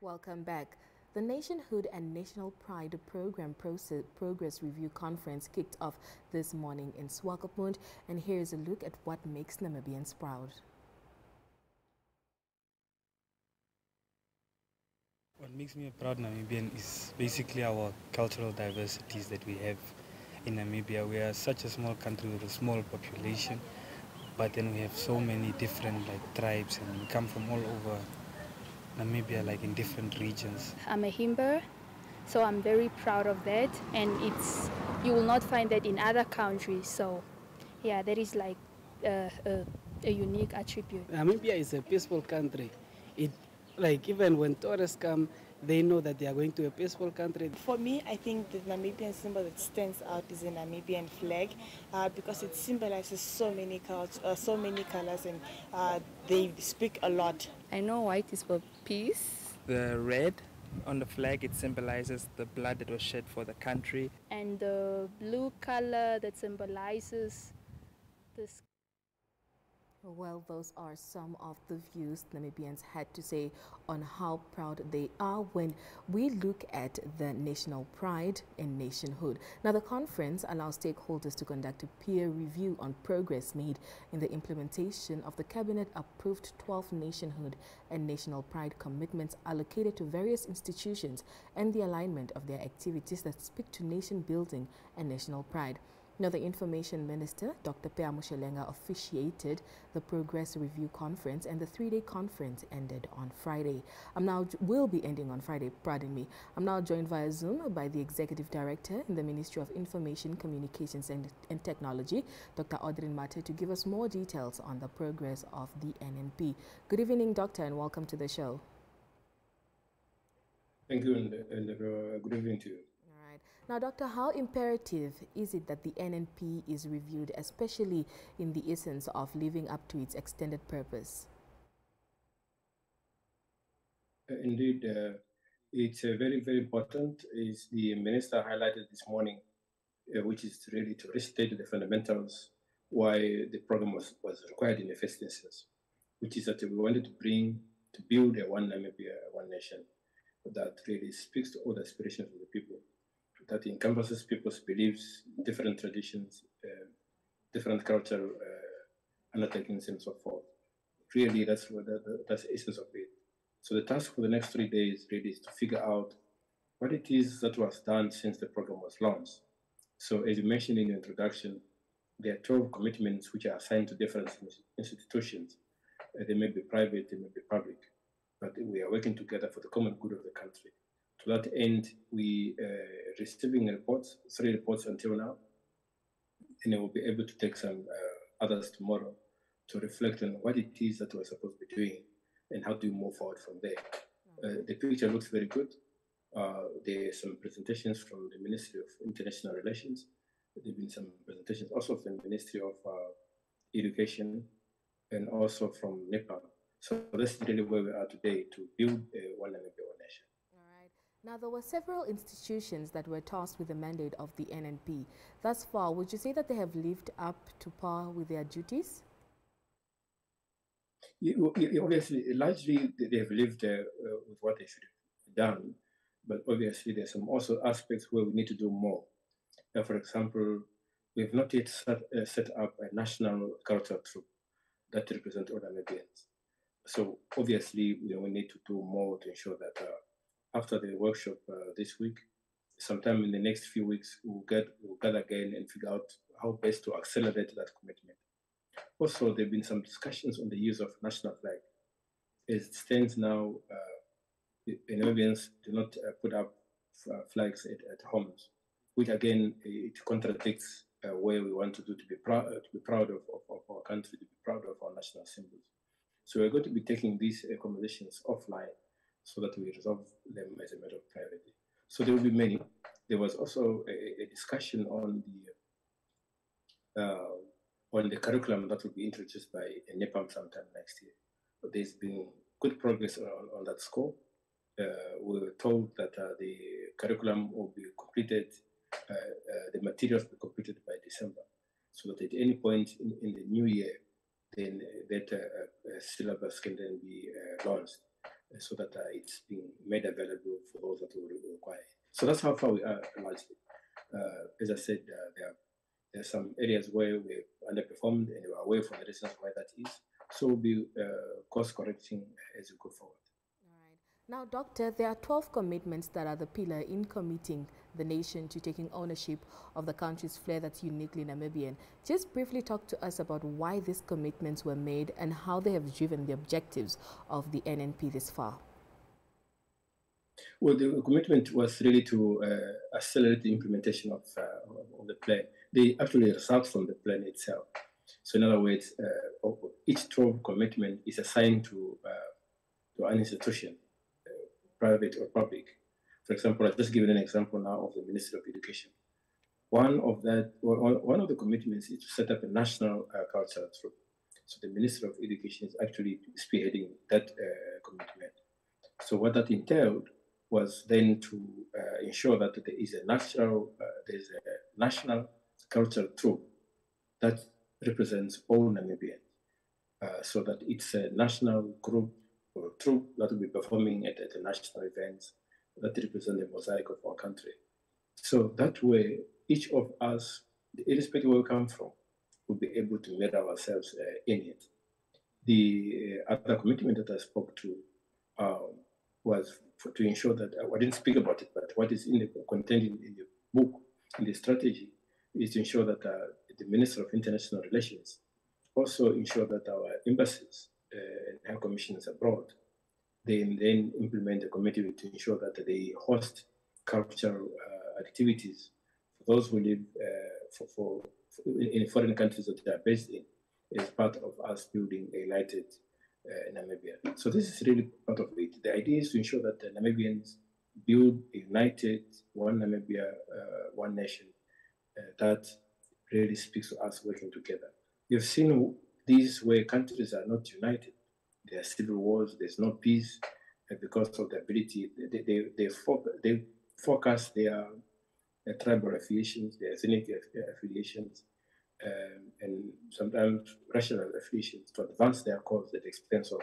Welcome back. The Nationhood and National Pride program progress review conference kicked off this morning in Swakopmund, and here's a look at what makes Namibians proud. What makes me a proud Namibian is basically our cultural diversities that we have in Namibia. We are such a small country with a small population, but then we have so many different tribes, and we come from all over Namibia, in different regions. I'm a Himber, so I'm very proud of that, and you will not find that in other countries. So yeah, that is a unique attribute. Namibia is a peaceful country. Even when tourists come, they know that they are going to a peaceful country. For me, I think the Namibian symbol that stands out is the Namibian flag because it symbolizes so many colors, and they speak a lot. I know white is for peace. The red on the flag, it symbolizes the blood that was shed for the country. And the blue color that symbolizes this. Well, those are some of the views Namibians had to say on how proud they are when we look at the national pride and nationhood. Now, the conference allows stakeholders to conduct a peer review on progress made in the implementation of the cabinet-approved 12 nationhood and national pride commitments allocated to various institutions and the alignment of their activities that speak to nation building and national pride. Now, the Information Minister, Dr. Pea Moshelenga, officiated the Progress Review Conference, and the three-day conference ended on Friday. Will be ending on Friday, pardon me. I'm now joined via Zoom by the Executive Director in the Ministry of Information, Communications and Technology, Dr. Audrin Mathe, to give us more details on the progress of the NNP. Good evening, Doctor, and welcome to the show. Thank you, and good evening to you. Now, Doctor, how imperative is it that the NNP is reviewed, especially in the essence of living up to its extended purpose? Indeed, it's very, very important, as the Minister highlighted this morning, which is really to restate the fundamentals why the program was required in the first instance, which is that we wanted to build a one Namibia, one nation that really speaks to all the aspirations of the people, that encompasses people's beliefs, different traditions, different cultural undertakings, and so forth. Really, that's the essence of it. So the task for the next 3 days really is to figure out what it is that was done since the program was launched. So as you mentioned in the introduction, there are 12 commitments which are assigned to different institutions. They may be private, they may be public, but we are working together for the common good of the country. To that end, we receiving reports, 3 reports until now, and I will be able to take some others tomorrow to reflect on what it is that we're supposed to be doing and how do we move forward from there. The picture looks very good. There are some presentations from the Ministry of International Relations. There have been some presentations also from the Ministry of Education and also from NEPA. So that's really where we are today, to build one Namibia, one nation. Now, there were several institutions that were tasked with the mandate of the NNP. Thus far, would you say that they have lived up to par with their duties? Obviously, largely they have lived with what they should have done, but obviously there's some also aspects where we need to do more. For example, we have not yet set up a national cultural troop that represents all Namibians. So obviously, we need to do more to ensure that after the workshop this week, sometime in the next few weeks, we'll gather again and figure out how best to accelerate that commitment. Also, there have been some discussions on the use of national flag. As it stands now, Namibians do not put up flags at homes, which again, it contradicts where we want to be proud of our country, to be proud of our national symbols. So we're going to be taking these conversations offline, so that we resolve them as a matter of priority. So there will be many. There was also a discussion on the curriculum that will be introduced by NEPAM sometime next year. There's been good progress on that score. We were told that the curriculum will be completed, the materials will be completed by December, so that at any point in the new year, then that syllabus can then be launched. so that it's being made available for those that will require it. So that's how far we are largely. As I said, there are some areas where we're underperformed and we're aware for the reasons why that is. So we'll be course correcting as we go forward. All right. Now, Doctor, there are 12 commitments that are the pillar in committing the nation to taking ownership of the country's flair that's uniquely Namibian. Just briefly talk to us about why these commitments were made and how they have driven the objectives of the NNP this far. Well, the commitment was really to accelerate the implementation of the plan. They actually result from the plan itself. So in other words, each 12 commitment is assigned to an institution, private or public. For example, I'll just give you an example now of the Ministry of Education. One of the commitments is to set up a national cultural troop. So the Ministry of Education is actually spearheading that commitment. So what that entailed was then to ensure that there is a national cultural troop that represents all Namibians, so that it's a national group or troop that will be performing at the national events that represent the mosaic of our country. So that way, each of us, irrespective of where we come from, will be able to measure ourselves in it. The other commitment that I spoke to was to ensure that I didn't speak about it, but what is in the contained in the book, in the strategy, is to ensure that the Minister of International Relations also ensure that our embassies and high commissions abroad, they then implement a committee to ensure that they host cultural activities for those who live in foreign countries that they are based in, as part of us building a united Namibia. So this is really part of it. The idea is to ensure that the Namibians build a united, one Namibia, one nation, that really speaks to us working together. We've seen these where countries are not united. There are civil wars, there's no peace, because of the ability, they focus their tribal affiliations, their ethnic affiliations, and sometimes racial affiliations to advance their cause at the expense of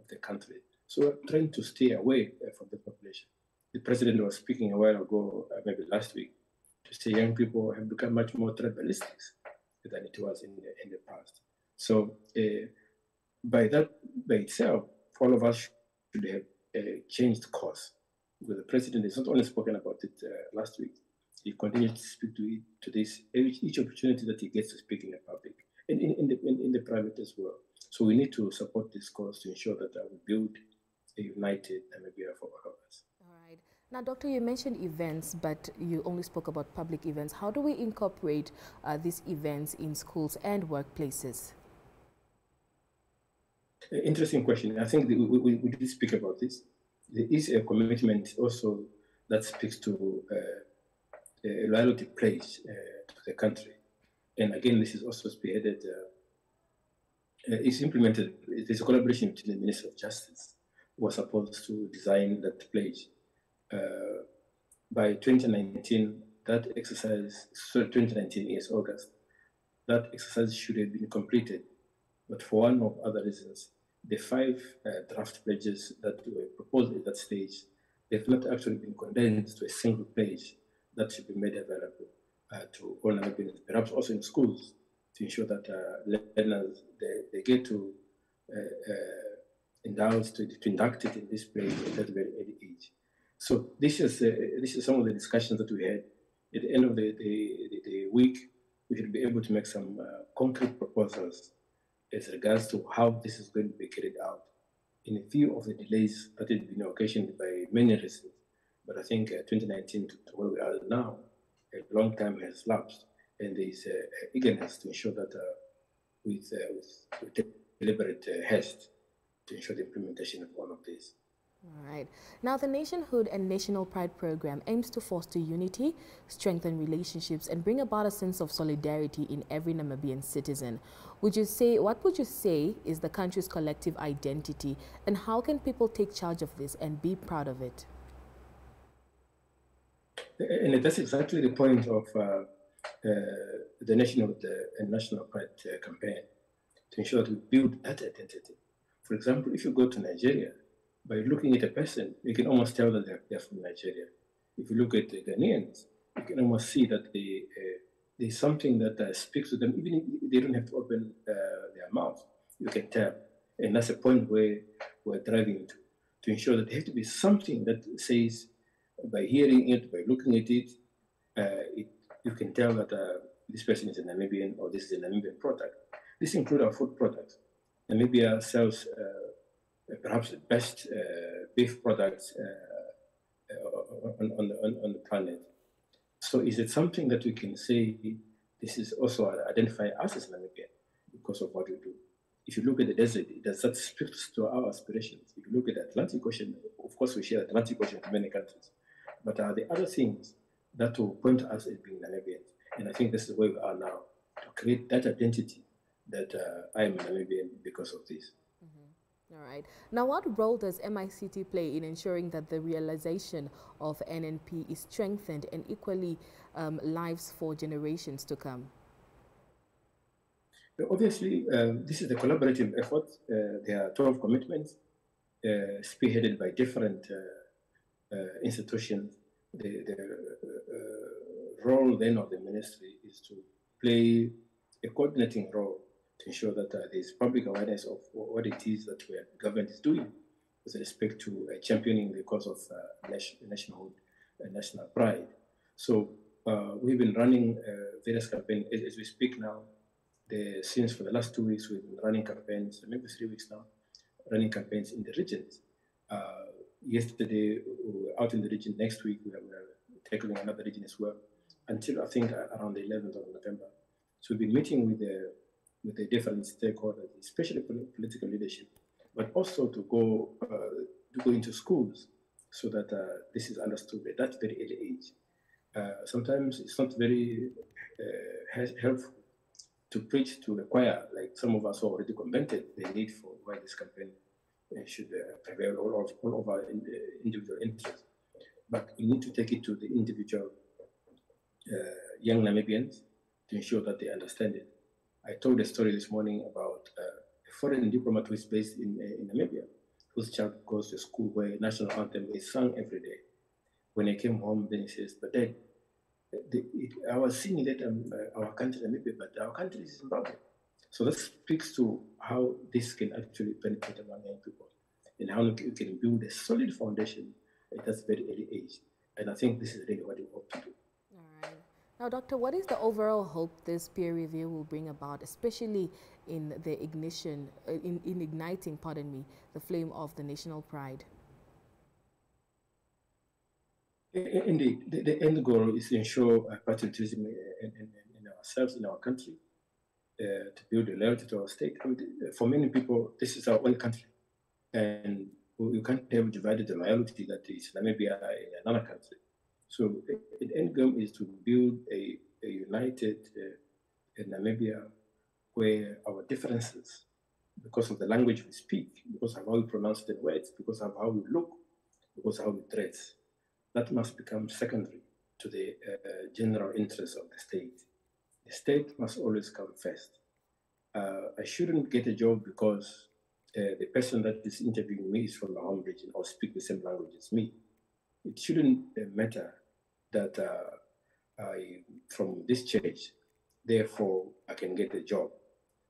the country. So we're trying to stay away from the population. The president was speaking a while ago, maybe last week, to say young people have become much more tribalistic than it was in the past. So by itself, all of us should have changed course. Because the president has not only spoken about it last week, he continues to speak to this each opportunity that he gets to speak in the public and in the private as well. So we need to support this cause to ensure that we build a united Namibia for all of us. All right. Now, Doctor, you mentioned events, but you only spoke about public events. How do we incorporate these events in schools and workplaces? Interesting question. I think we did speak about this. There is a commitment also that speaks to a loyalty pledge to the country. And again, this is also spearheaded, it's implemented, there's a collaboration between the Minister of Justice, who was supposed to design that pledge. By 2019, that exercise, 2019 is August, that exercise should have been completed. But for one of other reasons, the 5 draft pledges that were proposed at that stage, they've not actually been condensed to a single pledge that should be made available to all Namibians, perhaps also in schools, to ensure that learners, they get to indulge, to induct it in this pledge at that very early age. So this is some of the discussions that we had. At the end of the week, we should be able to make some concrete proposals as regards to how this is going to be carried out in view of the delays that have been occasioned by many reasons. But I think 2019 to where we are now, a long time has lapsed, and there is eagerness to ensure that with deliberate haste to ensure the implementation of all of this. All right. Now, the Nationhood and National Pride program aims to foster unity, strengthen relationships, and bring about a sense of solidarity in every Namibian citizen. What would you say is the country's collective identity, and how can people take charge of this and be proud of it? And that's exactly the point of the Nationhood and National Pride campaign, to ensure that we build that identity. For example, if you go to Nigeria, by looking at a person, you can almost tell that they're from Nigeria. If you look at the Ghanaians, you can almost see that there's something that speaks to them, even if they don't have to open their mouth. You can tell. And that's a point where we're driving to ensure that there has to be something that says, by hearing it, by looking at it, you can tell that this person is a Namibian or this is a Namibian product. This includes our food products. Namibia sells perhaps the best beef products on the planet. So is it something that we can say this is also identify us as Namibian because of what we do? If you look at the desert, that speaks to our aspirations. If you look at the Atlantic Ocean, of course we share the Atlantic Ocean with many countries, but are there other things that will point to us as being Namibians? And I think this is where we are now, to create that identity that I am Namibian because of this. All right. Now, what role does MICT play in ensuring that the realization of NNP is strengthened and equally lives for generations to come? Obviously, this is a collaborative effort. There are 12 commitments spearheaded by different institutions. The role then of the ministry is to play a coordinating role to ensure that there is public awareness of what it is that the government is doing with respect to championing the cause of nationhood and national pride. So we've been running various campaigns as we speak now. Since for the last 2 weeks, we've been running campaigns, maybe 3 weeks now, running campaigns in the regions. Yesterday, we were out in the region. Next week, we are tackling another region as well, until I think around the 11th of November. So we've been meeting with the different stakeholders, especially political leadership, but also to go into schools so that this is understood at that very early age. Sometimes it's not very helpful to preach to the choir, like some of us who already commented the need for why this campaign should prevail all over individual interests. But we need to take it to the individual young Namibians to ensure that they understand it. I told a story this morning about a foreign diplomat who is based in Namibia, whose child goes to school where national anthem is sung every day. When he came home, then he says, but Dad, I was singing that our country Namibia, but our country is Zimbabwe. So that speaks to how this can actually benefit among young people and how you can build a solid foundation at that very early age. And I think this is really what we hope to do. All right. Now, Doctor, what is the overall hope this peer review will bring about, especially in the igniting, the flame of the national pride? Indeed, the end goal is to ensure patriotism in ourselves, in our country, to build a loyalty to our state. I mean, for many people, this is our own country, and you can't have divided the loyalty that is Namibia in another country. So the end goal is to build a united Namibia where our differences, because of the language we speak, because of how we pronounce the words, because of how we look, because of how we dress, that must become secondary to the general interest of the state. The state must always come first. I shouldn't get a job because the person that is interviewing me is from my home region or speak the same language as me. It shouldn't matter that I'm from this church, therefore I can get a job.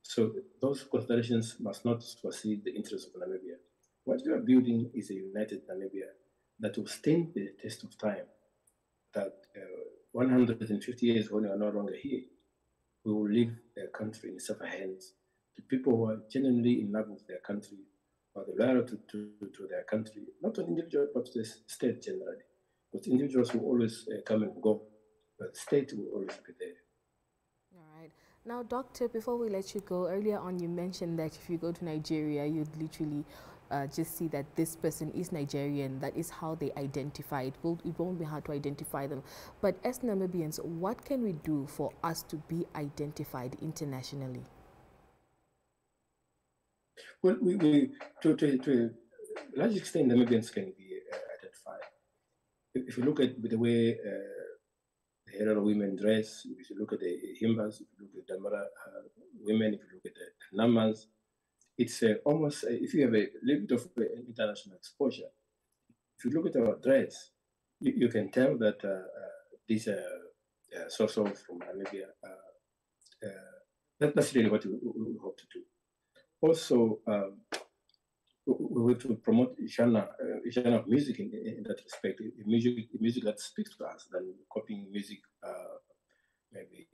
So those considerations must not supersede the interests of Namibia. What we are building is a united Namibia that will stand the test of time, that 150 years when we are no longer here, we will leave their country in safer hands to people who are genuinely in love with their country, or the loyal to their country, not an individual, but to the state generally. Because individuals will always come and go, but the state will always be there. All right. Now, Doctor, before we let you go, earlier on you mentioned that if you go to Nigeria, you'd literally just see that this person is Nigerian. That is how they identify. It won't be hard to identify them. But as Namibians, what can we do for us to be identified internationally? Well, to a large extent, Namibians can be identified. If you look at the way the Herero women dress, if you look at the Himbas, if you look at the Damara women, if you look at the Namas, it's almost, if you have a little bit of international exposure, if you look at our dress, you can tell that these are source of from Namibia. That's really what we hope to do. Also, we have to promote genre of music in that respect. Music that speaks to us than copying music, maybe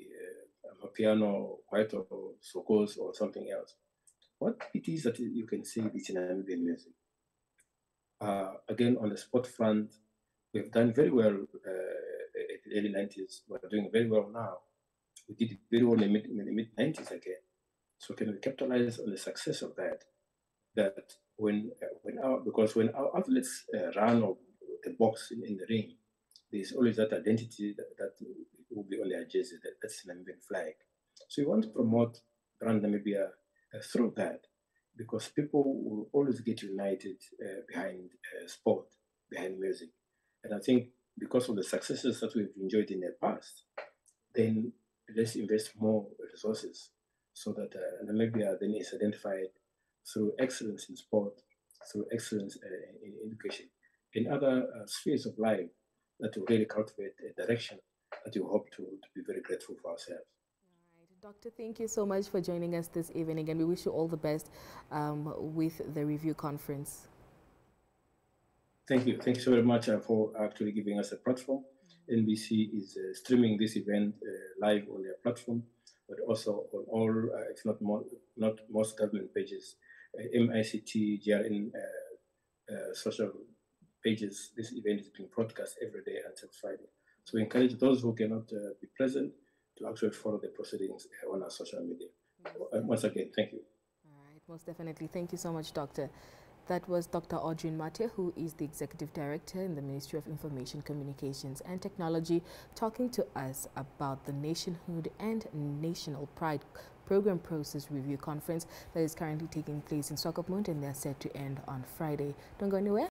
piano, white or sokos or something else. What it is that you can see it's in Namibian music. Again, on the sport front, we've done very well at the early 90s. We're doing very well now. We did very well in the mid 90s again. So can we capitalize on the success of that? That when our athletes run or the box in the ring, there's always that identity that will be on their jersey. That's the Namibian flag. So we want to promote brand Namibia through that, because people will always get united behind sport, behind music. And I think because of the successes that we've enjoyed in the past, then let's invest more resources so that Namibia then is identified through excellence in sport, through excellence in education, in other spheres of life that will really cultivate a direction that we hope to be very grateful for ourselves. Doctor, thank you so much for joining us this evening, and we wish you all the best with the review conference. Thank you. Thank you so very much for actually giving us a platform. NBC is streaming this event live on their platform, but also on all, if not most government pages, MICT, GRN social pages. This event is being broadcast every day until Friday. So we encourage those who cannot be present to actually follow the proceedings on our social media. Once again, thank you. All right, most definitely. Thank you so much, Doctor. That was Dr. Audrin Mathe, who is the Executive Director in the Ministry of Information, Communications and Technology, talking to us about the Nationhood and National Pride Program Process Review Conference that is currently taking place in Swakopmund, and they're set to end on Friday. Don't go anywhere.